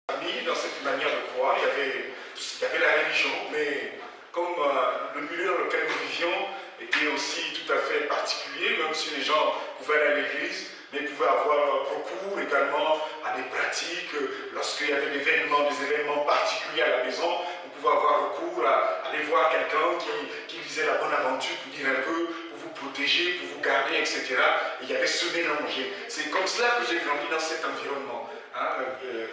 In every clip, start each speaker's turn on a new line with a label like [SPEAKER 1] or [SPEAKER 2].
[SPEAKER 1] famille, dans cette manière de croire, il y avait la religion, mais comme le milieu dans lequel nous vivions était aussi tout à fait particulier, même si les gens pouvaient aller à l'église, mais pouvaient avoir recours également à des pratiques. Lorsqu'il y avait des événements particuliers à la maison, on pouvait avoir recours à aller voir quelqu'un qui lisait la bonne aventure pour dire un peu, pour vous protéger, pour vous garder, etc. Et il y avait ce mélange. C'est comme cela que j'ai grandi dans cet environnement.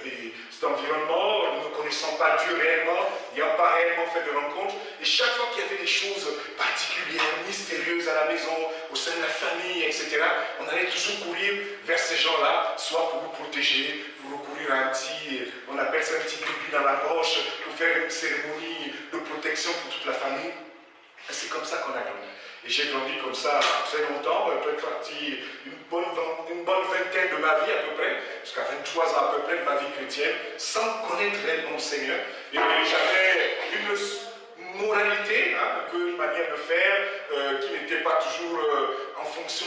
[SPEAKER 1] Et cet environnement, ne connaissant pas Dieu réellement, n'ayant pas réellement fait de rencontres, et chaque fois qu'il y avait des choses particulières, mystérieuses à la maison, au sein de la famille, etc., on allait toujours courir vers ces gens-là, soit pour vous protéger, pour recourir à un petit, on appelle ça un petit pipi dans la broche, pour faire une cérémonie de protection pour toute la famille. Et c'est comme ça qu'on a grandi. Et j'ai grandi comme ça très longtemps, peut-être parti une bonne vingtaine de ma vie à peu près, jusqu'à 23 ans à peu près de ma vie chrétienne, sans connaître réellement le Seigneur. Et j'avais une moralité, un peu une manière de faire qui n'était pas toujours en fonction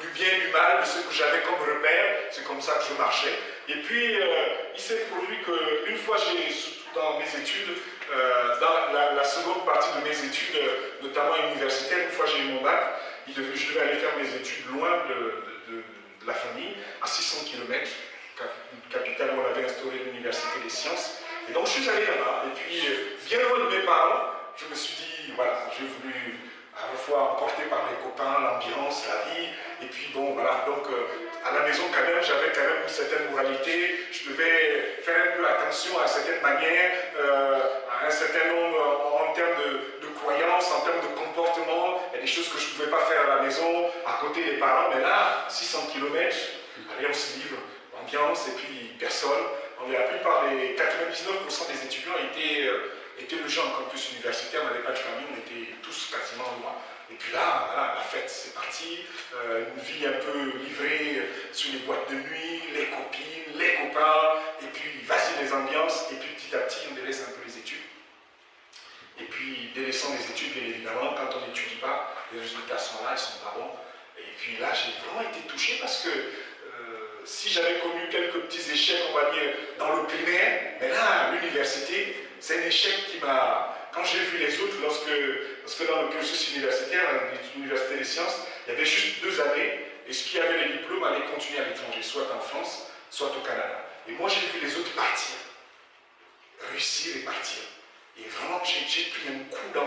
[SPEAKER 1] du bien et du mal, de ce que j'avais comme repère. C'est comme ça que je marchais. Et puis, il s'est produit qu'une fois, dans mes études, dans la seconde partie de mes études, notamment universitaires, une fois j'ai eu mon bac, je devais aller faire mes études loin de la famille, à 600 km, capitale où on avait instauré l'université des sciences. Et donc je suis allé là-bas, et puis bien loin de mes parents, je me suis dit, voilà, j'ai voulu à la fois emporté par les copains, l'ambiance, la vie, et puis bon, voilà, donc à la maison quand même, j'avais quand même une certaine moralité, je devais faire un peu attention à une certaine manière, à un certain nombre, en termes de croyances, en termes de comportement, il y a des choses que je ne pouvais pas faire à la maison, à côté des parents, mais là, 600 km, allez, on se livre, ambiance, et puis personne, la plupart des 99% des étudiants étaient logés en campus universitaire, on n'avait pas de famille, on était tous quasiment loin. Et puis là, voilà, la fête, c'est parti, une vie un peu livrée sur les boîtes de nuit, les copines, les copains, et puis vas-y les ambiances, et puis petit à petit, on délaisse un peu les études. Et puis, délaissant les études, bien évidemment, quand on n'étudie pas, les résultats sont là, ils sont pas bons. Et puis là, j'ai vraiment été touché parce que si j'avais connu quelques petits échecs, on va dire, dans le primaire, mais là, à l'université, c'est un échec qui m'a... Quand j'ai vu les autres, parce que dans le cursus universitaire, à l'université des sciences, il y avait juste 2 années, et ceux qui avaient les diplômes allaient continuer à l'étranger, soit en France, soit au Canada. Et moi, j'ai vu les autres partir, réussir et partir. Et vraiment, j'ai pris un coup dans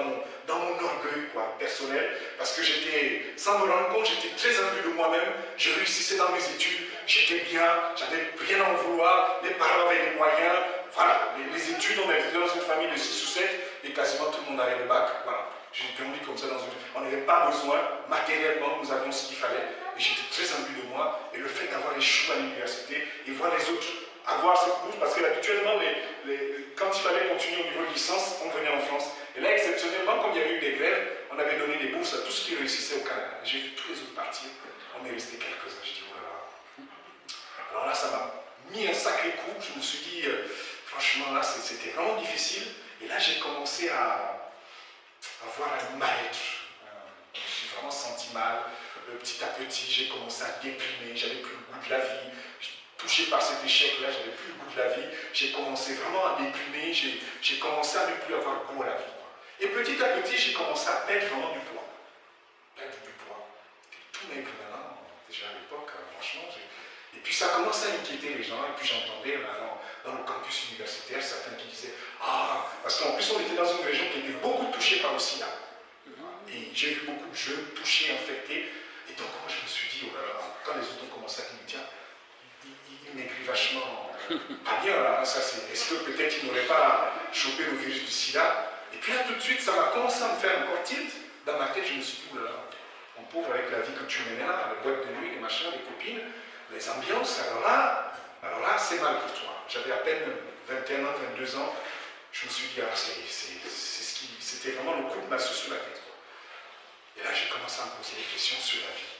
[SPEAKER 1] mon orgueil personnel, parce que j'étais, sans me rendre compte, j'étais très imbu de moi-même, je réussissais dans mes études, j'étais bien, j'avais rien à en vouloir, mes parents avaient les moyens, voilà, les études, on était dans une famille de 6 ou 7, et quasiment tout le monde avait le bac, voilà. J'ai grandi comme ça on n'avait pas besoin, matériellement, nous avions ce qu'il fallait, et j'étais très imbu de moi, et le fait d'avoir échoué à l'université, et voir les autres avoir cette bourse, parce que habituellement, quand il fallait continuer au niveau de licence, on venait en France. Et là, exceptionnellement, comme il y avait eu des grèves, on avait donné des bourses à tous ceux qui réussissaient au Canada. J'ai vu tous les autres partir, on est resté quelques-uns. Je dis, oh là là. Alors là, ça m'a mis un sacré coup. Je me suis dit, franchement, là, c'était vraiment difficile. Et là, j'ai commencé à avoir un mal-être. Je me suis vraiment senti mal. Petit à petit, j'ai commencé à déprimer. J'avais plus le goût de la vie. Touché par cet échec-là, j'avais plus le goût de la vie, j'ai commencé vraiment à déprimer, j'ai commencé à ne plus avoir goût à la vie. Et petit à petit, j'ai commencé à perdre vraiment du poids. Perdre du poids. J'étais tout maigre maintenant, déjà à l'époque, franchement. Et puis ça commençait à inquiéter les gens, et puis j'entendais dans le campus universitaire certains qui disaient « Ah !» Parce qu'en plus, on était dans une région qui était beaucoup touchée par le sida. Et j'ai vu beaucoup de jeunes touchés, infectés. Et donc, moi, je me suis dit, oh là là, quand les autres ont commencé à dire, tiens, il maigrit vachement. Pas bien, là, ça c'est. Est-ce que peut-être il n'aurait pas chopé le virus du sida? Et puis là, tout de suite, ça m'a commencé à me faire encore tilt. Dans ma tête, je me suis dit, oulala, mon pauvre, avec la vie que tu menais là, les boîtes de nuit, les machins, les copines, les ambiances, alors là, c'est mal pour toi. J'avais à peine 21 ans, 22 ans. Je me suis dit, ah, c'était vraiment le coup de massue sur la tête. Et là, j'ai commencé à me poser des questions sur la vie,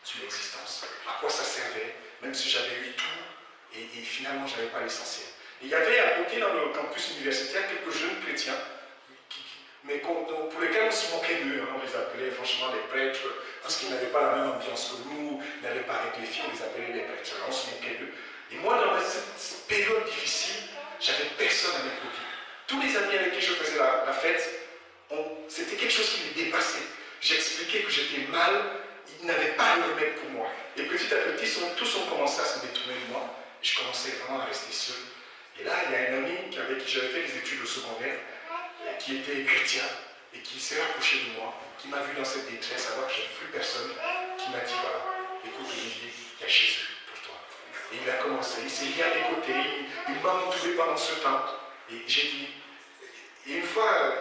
[SPEAKER 1] sur l'existence. À quoi ça servait? Même si j'avais eu tout, et finalement, je n'avais pas l'essentiel. Et il y avait à côté, dans le campus universitaire, quelques jeunes chrétiens, mais pour lesquels on se moquait d'eux. On les appelait franchement des prêtres, parce qu'ils n'avaient pas la même ambiance que nous, ils n'allaient pas avec les filles, on les appelait des prêtres. Alors on se moquait d'eux. Et moi, dans cette période difficile, amis avec qui je faisais la fête, c'était quelque chose qui les dépassait. J'expliquais que j'étais mal, ils n'avaient pas le remède pour moi. Et petit à petit, tous ont commencé à se détourner de moi. Et je commençais vraiment à rester seul. Et là, il y a un ami avec qui j'avais fait les études au secondaire, qui était chrétien, et qui s'est rapproché de moi, qui m'a vu dans cette détresse, alors que je n'avais plus personne, qui m'a dit, voilà, écoute Olivier, il y a Jésus pour toi. Et il a commencé, il s'est mis à mes côtés, il m'a entouré pendant ce temps. Et j'ai dit, et une fois,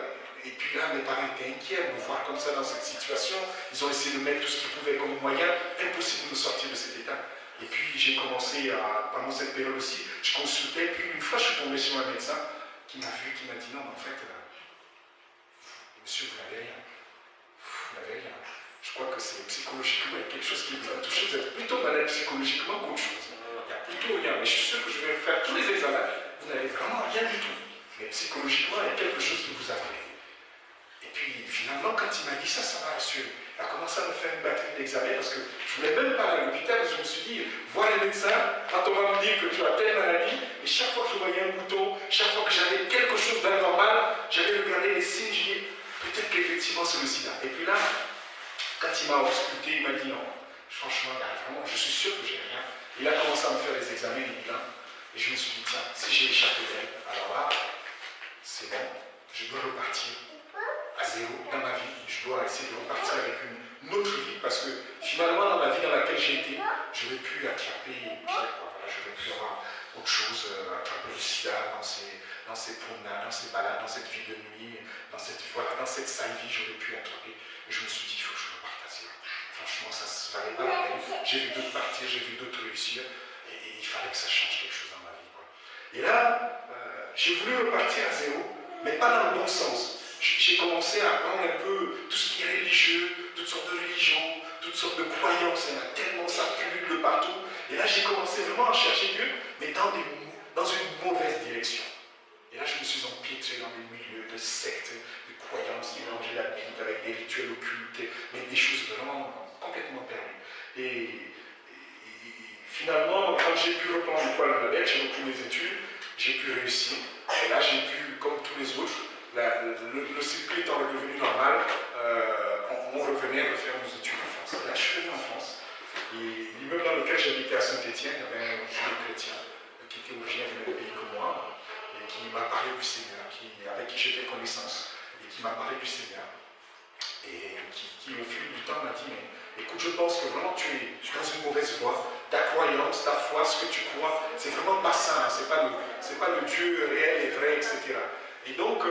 [SPEAKER 1] et puis là, mes parents étaient inquiets de me voir comme ça dans cette situation. Ils ont essayé de mettre tout ce qu'ils pouvaient comme moyen, impossible de me sortir de cet état. Et puis j'ai commencé pendant cette période aussi, je consultais, puis une fois je suis tombé sur un médecin qui m'a vu, qui m'a dit non, mais en fait, monsieur, vous n'avez rien. Vous n'avez rien. Je crois que c'est psychologiquement, il y a quelque chose qui vous a touché. Vous êtes plutôt malade psychologiquement qu'autre chose. Il y a plutôt rien. Mais je suis sûr que je vais faire tous les examens. Vous n'avez vraiment rien du tout. Mais psychologiquement, il y a quelque chose qui vous a fait. Et puis finalement, quand il m'a dit ça, ça m'a rassuré. Il a commencé à me faire une batterie d'examen parce que je ne voulais même pas aller à l'hôpital. Je me suis dit, voir les médecins, quand on va me dire que tu as telle maladie, et chaque fois que je voyais un bouton, chaque fois que j'avais quelque chose d'anormal, j'allais regarder les signes, je dis, peut-être qu'effectivement c'est le sida. Et puis là, quand il m'a ausculté, il m'a dit non, franchement, il y a vraiment, je suis sûr que j'ai rien. Il a commencé à me faire les examens, les bilans, et je me suis dit, tiens, si j'ai échappé d'elle, alors là, c'est bon, je dois repartir à zéro dans ma vie, je dois essayer de repartir avec une autre vie, parce que finalement, dans la vie dans laquelle j'ai été, je n'aurais pu attraper pire, voilà, je n'aurais pu avoir autre chose, attraper le sida dans ces promenades, dans ces balades, dans cette vie de nuit, dans cette sale vie, j'aurais pu attraper. Et je me suis dit, il faut que je reparte à zéro. Franchement, ça ne valait pas la peine. J'ai vu d'autres partir, j'ai vu d'autres réussir, et il fallait que ça change quelque chose dans ma vie, quoi. Et là, j'ai voulu repartir à zéro, mais pas dans le bon sens. J'ai commencé à apprendre un peu tout ce qui est religieux, toutes sortes de religions, toutes sortes de croyances, il y en a tellement, ça pullule de partout. Et là, j'ai commencé vraiment à chercher Dieu, mais dans une mauvaise direction. Et là, je me suis empiétré dans des milieux de sectes, de croyances qui mélangeaient la Bible avec des rituels occultes, mais des choses vraiment complètement perdues. Et finalement, quand j'ai pu reprendre le poil de la bête, j'ai repris mes études, j'ai pu réussir. Et là, j'ai pu, comme tous les autres, le circuit étant redevenu normal, on revenait à refaire nos études en France. Et là, je suis venu en France. Et l'immeuble dans lequel j'habitais à Saint-Étienne, il y avait un jeune chrétien qui était originaire du même pays que moi, et qui m'a parlé du Seigneur, avec qui j'ai fait connaissance, et qui m'a parlé du Seigneur. Et qui au fil du temps m'a dit, mais écoute, je pense que vraiment tu es dans une mauvaise voie. Ta croyance, ta foi, ce que tu crois, c'est vraiment pas ça, c'est pas le Dieu réel et vrai, etc. Et donc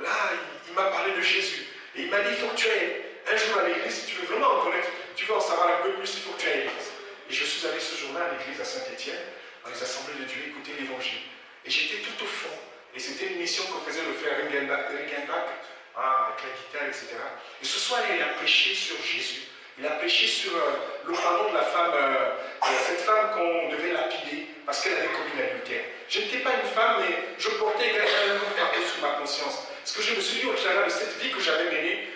[SPEAKER 1] là, il m'a parlé de Jésus. Et il m'a dit, il faut que tu ailles un jour à l'église, si tu veux vraiment en connaître, tu veux en savoir un peu plus, il faut que tu ailles à l'église. Et je suis allé ce jour-là à l'église à Saint-Étienne, dans les assemblées de Dieu, écouter l'évangile. Et j'étais tout au fond. Et c'était une mission que faisait le frère Ringenbach, avec la guitare, etc. Et ce soir, il a prêché sur Jésus. Il a prêché sur le pardon de la femme, cette femme qu'on devait lapider parce qu'elle avait commis l'adultère. Je n'étais pas une femme, mais je portais également un lourd fardeau sur ma conscience. Parce que je me suis dit au travers de cette vie que j'avais menée,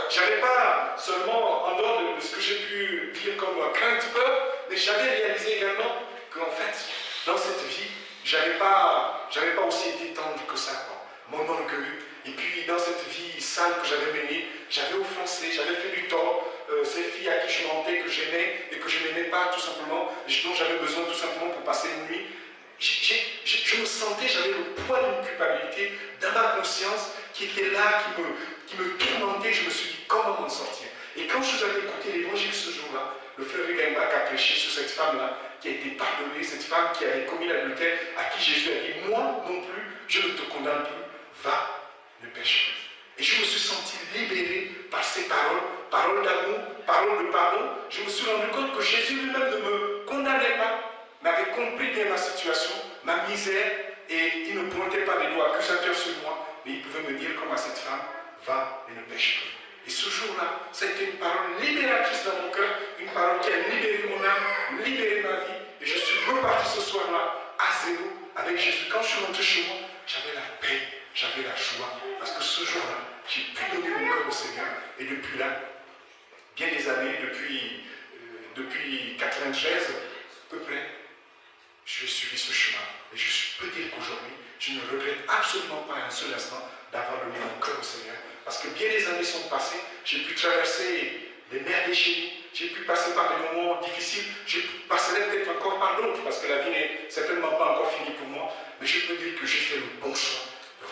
[SPEAKER 1] j'avais pas seulement, en dehors de ce que j'ai pu dire comme crainte, peur, mais j'avais réalisé également qu'en fait, dans cette vie, j'avais pas aussi été tendre que ça, quoi. Mon orgueil. Et puis, dans cette vie sale que j'avais menée, j'avais offensé, j'avais fait du tort. Ces filles à qui je mentais, que j'aimais et que je n'aimais pas tout simplement, dont j'avais besoin tout simplement pour passer une nuit. Je me sentais, j'avais le poids d'une culpabilité dans ma conscience qui était là, qui me tourmentait. Je me suis dit, comment m'en sortir? Et quand je vous avais écouté l'évangile ce jour-là, le frère Ringenbach a prêché sur cette femme-là, qui a été pardonnée, cette femme qui avait commis l'adultère, à qui Jésus a dit, moi non plus, je ne te condamne plus, va, ne pêche plus. Et je me suis senti libéré par ces paroles, paroles d'amour, paroles de pardon. Je me suis rendu compte que Jésus lui-même ne me condamnait pas, mais avait compris bien ma situation, ma misère, et il ne pointait pas les doigts accusateurs sur moi, mais il pouvait me dire comme à cette femme, va et ne pêche plus. Et ce jour-là, ça a été une parole libératrice dans mon cœur, une parole qui a libéré mon âme, libéré ma vie, et je suis reparti ce soir-là à zéro avec Jésus. Quand je suis rentré chez moi, j'avais la paix, j'avais la joie, parce que ce jour-là, j'ai pu donner mon cœur au Seigneur, et depuis là, bien des années, depuis 93 à peu près, j'ai suivi ce chemin. Et je peux dire qu'aujourd'hui, je ne regrette absolument pas un seul instant d'avoir donné mon cœur au Seigneur. Parce que bien des années sont passées, j'ai pu traverser les mers déchaînées, j'ai pu passer par des moments difficiles, je passerai peut-être encore par d'autres, parce que la vie n'est certainement pas encore finie pour moi, mais je peux dire que j'ai fait le bon choix.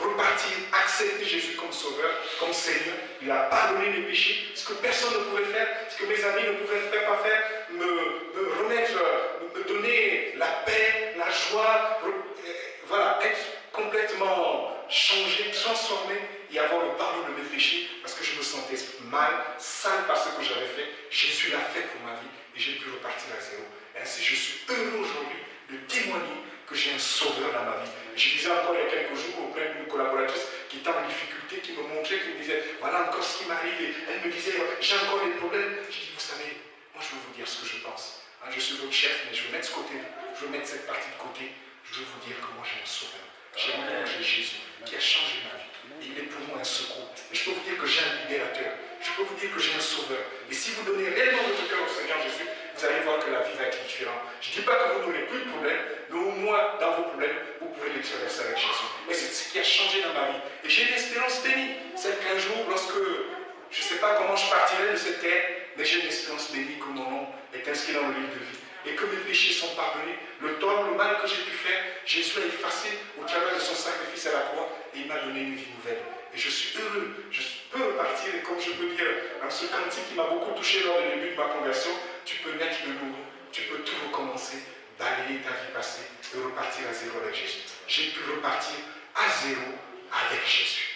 [SPEAKER 1] Repartir, accepter Jésus comme Sauveur, comme Seigneur. Il a pardonné mes péchés, ce que personne ne pouvait faire, ce que mes amis ne pouvaient pas faire, me remettre, me donner la paix, la joie, voilà, être complètement changé, transformé et avoir le pardon de mes péchés parce que je me sentais mal, sale par ce que j'avais fait. Jésus l'a fait pour ma vie et j'ai pu repartir à zéro. Et ainsi, je suis heureux aujourd'hui de témoigner que j'ai un sauveur dans ma vie. Et je disais encore il y a quelques jours auprès d'une collaboratrice qui était en difficulté, qui me montrait, qui me disait voilà encore ce qui m'arrive. Et elle me disait j'ai encore des problèmes. Je dis vous savez, moi je veux vous dire ce que je pense. Hein, je suis votre chef, mais je vais mettre ce côté, je vais mettre cette partie de côté. Je veux vous dire que moi j'ai un sauveur. J'ai rencontré Jésus qui a changé ma vie. Il est pour moi un secours. Et je peux vous dire que j'ai un libérateur. Je peux vous dire que j'ai un sauveur. Et si vous donnez réellement votre cœur au Seigneur Jésus, vous allez voir que la vie va être différente. Je ne dis pas que vous n'aurez plus de problèmes, mais au moins dans vos problèmes, vous pourrez les traverser avec Jésus. Et c'est ce qui a changé dans ma vie. Et j'ai une espérance bénie. Celle qu'un jour, lorsque je ne sais pas comment je partirai de cette terre, mais j'ai une espérance bénie que mon nom est inscrit dans le livre de vie. Et que mes péchés sont pardonnés, le tort, le mal que j'ai pu faire, Jésus l'a effacé au travers de son sacrifice à la croix et il m'a donné une vie nouvelle. Et je suis heureux, je peux repartir et comme je peux dire dans ce cantique qui m'a beaucoup touché lors du début de ma conversion, tu peux naître de nouveau, tu peux tout recommencer, balayer ta vie passée et repartir à zéro avec Jésus. J'ai pu repartir à zéro avec Jésus.